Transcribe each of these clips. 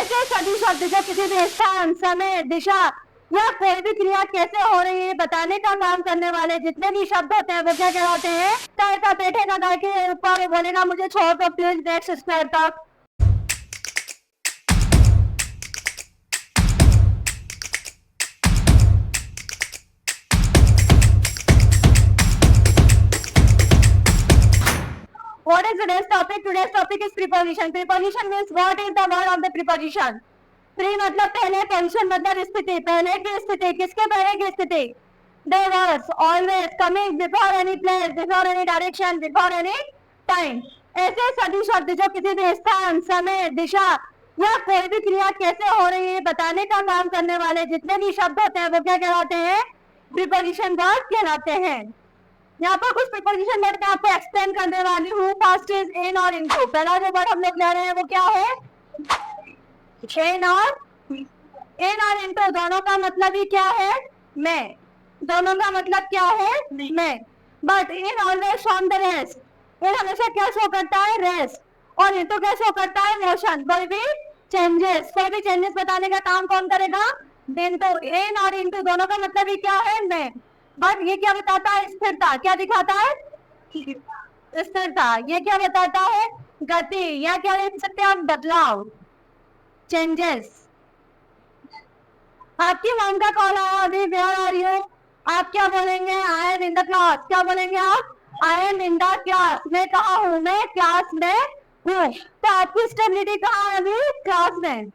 ऐसे सभी शब्द जो किसी भी स्थान, समय, दिशा या कोई भी क्रिया कैसे हो रही है बताने का काम करने वाले जितने भी शब्द होते हैं वो क्या कहलाते हैं? तैरता बैठेगा गाय के ऊपर, बोलेगा मुझे छोड़ दो प्लीज नेक्स्ट स्क्वायर तक। What is today's topic? Today's topic is preposition. Preposition means what is the word of the preposition? Pre मतलब पहले, पोजीशन मतलब स्थिति, पहले की स्थिति, किसके पहले की स्थिति? The words always coming before any place, before any direction, before any time. ऐसे सभी शब्द जो किसी भी स्थान, समय, दिशा या कोई भी क्रिया कैसे हो रही है बताने का काम करने वाले जितने भी शब्द होते हैं वो क्या कहलाते हैं? प्रीपोजिशन वर्ड कहलाते हैं। यहाँ पर कुछ प्रीपोजिशन वर्ड मैं आपको एक्सप्लेन करने वाली हूँ। फर्स्ट इज इन और इनटू। पहला जो वर्ड हम लोग ले रहे हैं वो क्या है? इन और इनटू दोनों का मतलब ही क्या है? में। दोनों का मतलब क्या है? में। But in always on the rest. In हमेशा क्या शो करता है? रेस्ट। और इनटू क्या शो करता है? मोशन। कोई भी चेंजेस, कोई भी चेंजेस बताने का काम कौन करेगा? इनटू। इन और इनटू दोनों का मतलब ही क्या है? में। बट ये क्या बताता है? स्थिरता। क्या दिखाता है? स्थिरता। ये क्या बताता है? गति। या क्या लिख सकते हैं हम? बदलाव, चेंजेस। आपकी मॉम का कॉल आया अभी, वेयर आर यू? आप क्या बोलेंगे? I am in the class. क्या बोलेंगे आप? I am in the class. मैं कहा हूँ? मैं क्लास में हूँ। तो आपकी स्टेबिलिटी कहाँ है अभी? क्लास में।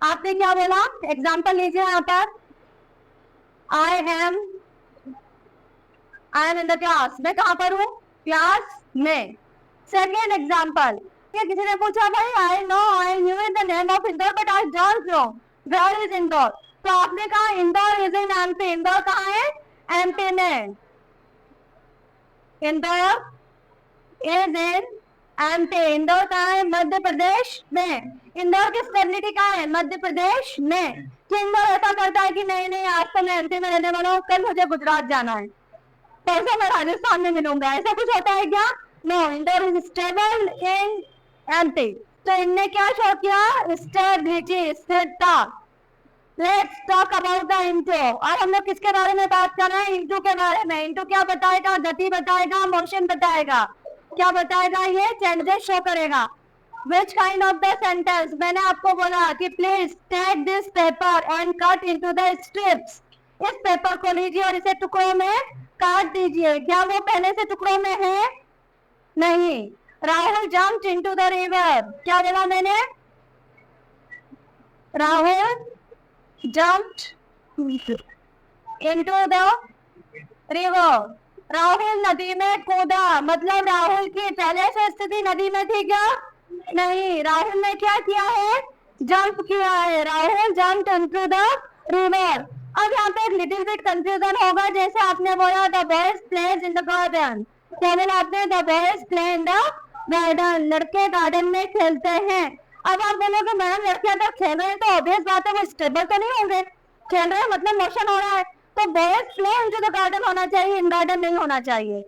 आपने क्या बोला? एग्जाम्पल लीजिए यहाँ पर। I am in the class. मैं कहाँ पर हूँ? क्लास में। सेकेंड एग्जाम्पल, किसी ने पूछा भाई I know I knew the name of Indore but I don't know where is Indore. तो आपने कहा Indore is in MP. Indore कहाँ है? एमपी में। Indore is in MP. Indore कहाँ है? मध्य प्रदेश में। इंदौर की स्टेबिलिटी कहाँ है? मध्य प्रदेश में। कि इंदौर ऐसा करता है कि नहीं नहीं आज तो मैं एमपी में रहने वाला हूँ, कल मुझे गुजरात जाना है, पैसा मैं राजस्थान में मिलूंगा, ऐसा कुछ होता है क्या? No, Indore is stable in MP. तो इनने क्या शो किया? स्टेबिलिटी, स्थिरता। Let's talk about the into. और हम लोग किसके बारे में बात कर रहे हैं? इंटू के बारे में। इंटू क्या बताएगा? गति बताएगा, मोशन बताएगा। क्या बताएगा? ये चेंजेस शो करेगा। Which kind of the sentence? मैंने आपको बोला कि please take this paper and cut into the strips. इस पेपर को लीजिए और इसे टुकड़ों में काट दीजिए। क्या वो पहले से टुकड़ों में है? नहीं। Rahul jumped into the river. क्या बोला मैंने? Rahul jumped into the river. Rahul नदी में कूदा। मतलब राहुल की पहले से स्थिति नदी में थी क्या? नहीं। राहुल ने क्या किया है? जंप किया है। Rahul jumped into the river. अब यहाँ पे एक लिटिल बिट कंफ्यूजन होगा। जैसे आपने बोला the boys plays in the garden. क्या बोला आपने? The boys play in the garden. लड़के गार्डन में खेलते हैं। अब आप बोलोगे मैम लड़के अगर खेल रहे हैं तो ऑब्वियस बात है वो स्टेबल तो नहीं होंगे। खेल रहे हैं मतलब मोशन हो रहा है, तो boys play into the garden होना चाहिए, इन गार्डन नहीं होना चाहिए।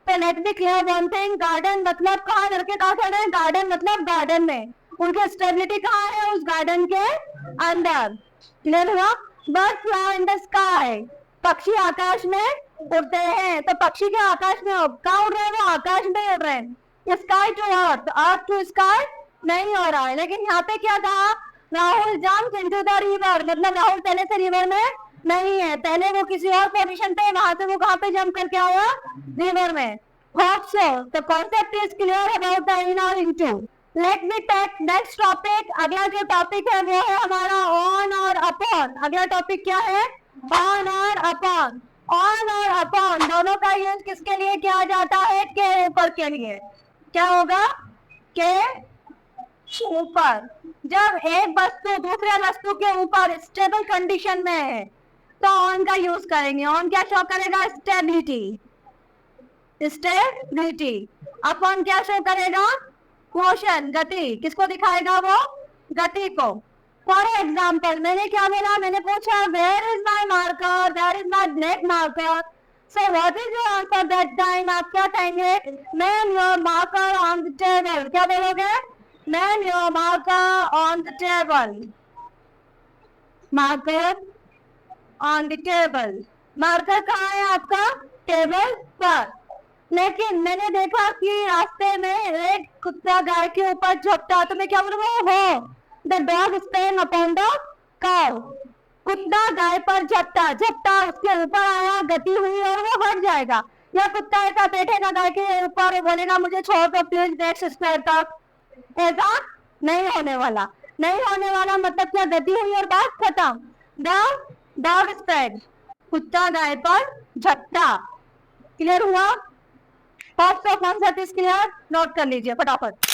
तो let be clear one thing, garden मतलब कहाँ? लड़के कहाँ खेल रहे हैं? गार्डन मतलब गार्डन में। उनकी स्टेबिलिटी कहाँ है? उस गार्डन के अंदर। क्लियर हुआ? Bird fly in the sky. पक्षी आकाश में उड़ते हैं। तो पक्षी के आकाश में कहाँ उड़ रहे हैं? वो आकाश में उड़ रहे हैं। Sky to earth, earth to sky नहीं हो रहा है। लेकिन यहाँ पे क्या कहा? Rahul jumped into the river. मतलब राहुल पहले से रिवर में नहीं है, पहले वो किसी और पोजीशन पे, वहां से वो कहाँ पे जंप करके आया? रिवर में। Hope so the concept is clear about the in और into. Let me take next topic. अगला जो टॉपिक है वो है हमारा ऑन और अपॉन। अगला टॉपिक क्या है? ऑन और अपॉन। ऑन और अपॉन दोनों का यूज किसके लिए किया जाता है? के ऊपर के लिए। क्या होगा? के ऊपर। जब एक वस्तु दूसरे वस्तु के ऊपर स्टेबल कंडीशन में है तो ऑन का यूज करेंगे। ऑन क्या शो करेगा? Stability, stability. अपॉन क्या शो करेगा? मोशन, गति। किसको दिखाएगा वो? गति को। फॉर एग्जाम्पल मैंने क्या बोला? मैंने पूछा where is my marker, where is my black marker. So what is your answer that time? आप क्या कहेंगे? Ma'am your marker on the table. क्या बोलोगे? Man your marker on the table, marker on the table. Marker कहाँ है आपका? Table पर। लेकिन मैंने देखा कि रास्ते में एक कुत्ता गाय के ऊपर झपटा, तो मैं क्या बोलूंगा? हो the dog stand upon the cow. कुत्ता गाय पर झपटा, झपटा उसके ऊपर आया, गति हुई और वो हट जाएगा। या कुत्ता ऐसा बैठेगा गाय के ऊपर, बोलेगा मुझे छोड़ दो प्लीज नेक्स्ट स्क्वायर तक, ऐसा नहीं होने वाला। नहीं होने वाला मतलब क्या? गति हुई और बात खत्म। द डॉग स्टैंड, कुत्ता गाय पर झपटा। क्लियर हुआ? First of answer is clear, note कर लीजिए फटाफट।